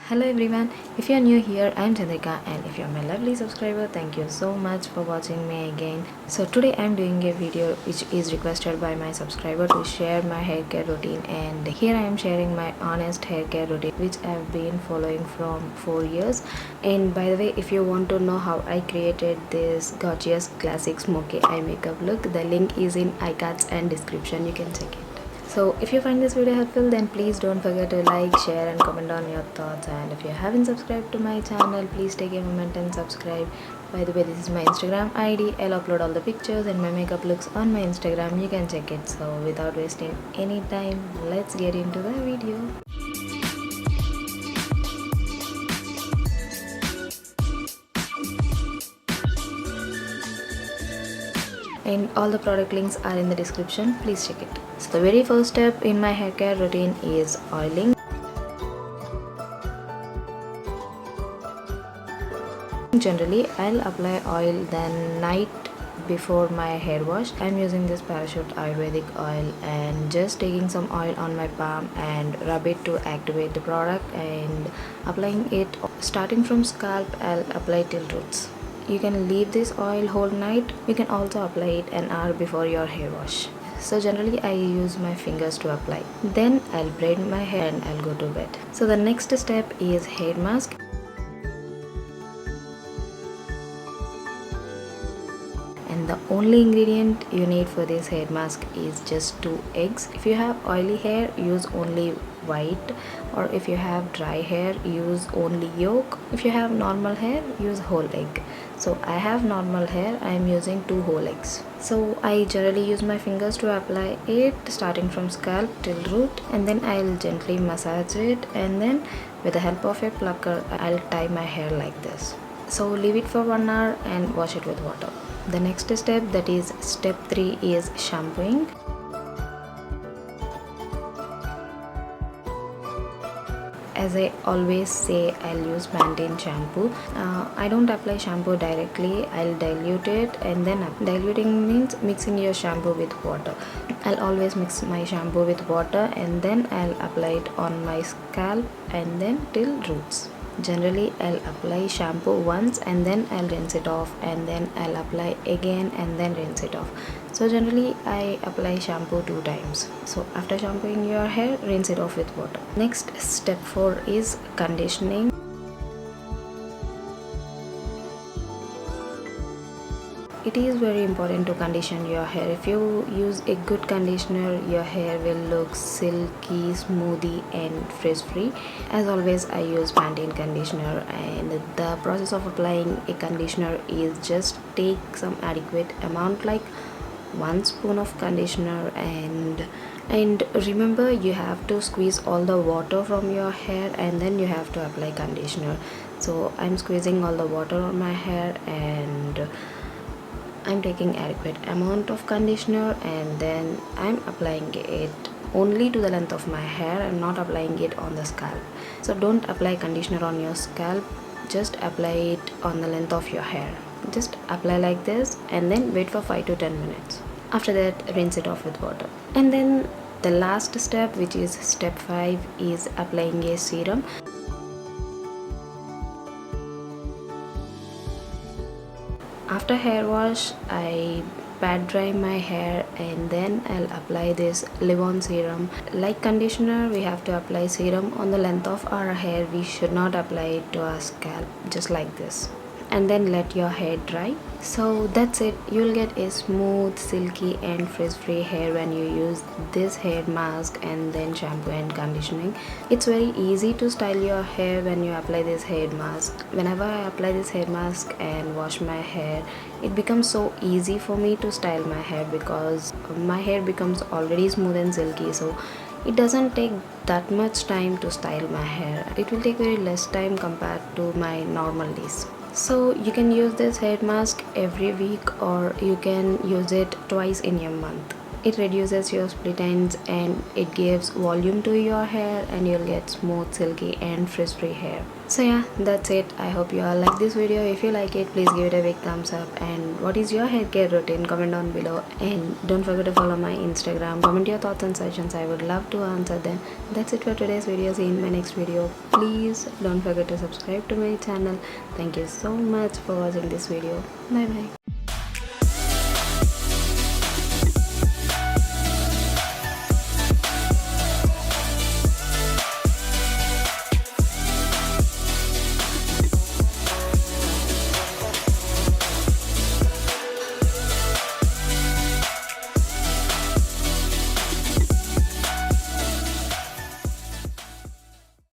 Hello everyone, if you're new here, I'm Chandrika, and if you're my lovely subscriber, thank you so much for watching me again. So today I'm doing a video which is requested by my subscriber to share my hair care routine, and here I am sharing my honest hair care routine which I've been following from 4 years. And by the way, if you want to know how I created this gorgeous classic smoky eye makeup look, the link is in iCards and description, you can check it. So if you find this video helpful, then please don't forget to like, share and comment on your thoughts. And if you haven't subscribed to my channel, please take a moment and subscribe. By the way, this is my Instagram ID. I'll upload all the pictures and my makeup looks on my Instagram. You can check it. So without wasting any time, let's get into the video. And all the product links are in the description, please check it. So the very first step in my hair care routine is oiling. Generally I'll apply oil the night before my hair wash. I'm using this Parachute Ayurvedic oil and just taking some oil on my palm and rub it to activate the product and applying it starting from scalp. I'll apply till roots. You can leave this oil whole night. You can also apply it an hour before your hair wash. So generally I use my fingers to apply. Then I'll braid my hair and I'll go to bed. So the next step is hair mask. And the only ingredient you need for this hair mask is just 2 eggs. If you have oily hair, use only white, or if you have dry hair, use only yolk. If you have normal hair, use whole egg. So I have normal hair, I am using 2 whole eggs. So I generally use my fingers to apply it starting from scalp till root, and then I'll gently massage it, and then with the help of a plucker I'll tie my hair like this. So leave it for 1 hour and wash it with water. The next step, that is step 3, is shampooing. As I always say, I'll use Pantene shampoo. I don't apply shampoo directly. I'll dilute it, and then diluting means mixing your shampoo with water. I'll always mix my shampoo with water and then I'll apply it on my scalp and then till roots. Generally I'll apply shampoo once and then I'll rinse it off, and then I'll apply again and then rinse it off. So generally I apply shampoo 2 times. So after shampooing your hair, rinse it off with water. Next, step 4 is conditioning. It is very important to condition your hair. If you use a good conditioner, your hair will look silky, smoothie and frizz free. As always, I use Pantene conditioner, and the process of applying a conditioner is just take some adequate amount, like 1 spoon of conditioner, and remember, you have to squeeze all the water from your hair and then you have to apply conditioner. So I'm squeezing all the water on my hair and I'm taking adequate amount of conditioner, and then I'm applying it only to the length of my hair. I'm not applying it on the scalp. So don't apply conditioner on your scalp, just apply it on the length of your hair. Just apply like this and then wait for 5 to 10 minutes. After that, rinse it off with water. And then the last step, which is step 5, is applying a serum. After hair wash, I pat dry my hair and then I'll apply this leave-on serum. Like conditioner, we have to apply serum on the length of our hair. We should not apply it to our scalp, just like this, and then let your hair dry. So that's it. You'll get a smooth, silky and frizz-free hair when you use this hair mask and then shampoo and conditioning. It's very easy to style your hair when you apply this hair mask. Whenever I apply this hair mask and wash my hair, it becomes so easy for me to style my hair because my hair becomes already smooth and silky. So it doesn't take that much time to style my hair. It will take very less time compared to my normal days. So you can use this hair mask every week, or you can use it twice in a month. It reduces your split ends and it gives volume to your hair, and you'll get smooth, silky and frizz-free hair. So yeah, that's it. I hope you all like this video. If you like it, please give it a big thumbs up. And what is your hair care routine? Comment down below, and don't forget to follow my Instagram. Comment your thoughts and suggestions. I would love to answer them. That's it for today's video. See you in my next video. Please don't forget to subscribe to my channel. Thank you so much for watching this video. Bye bye.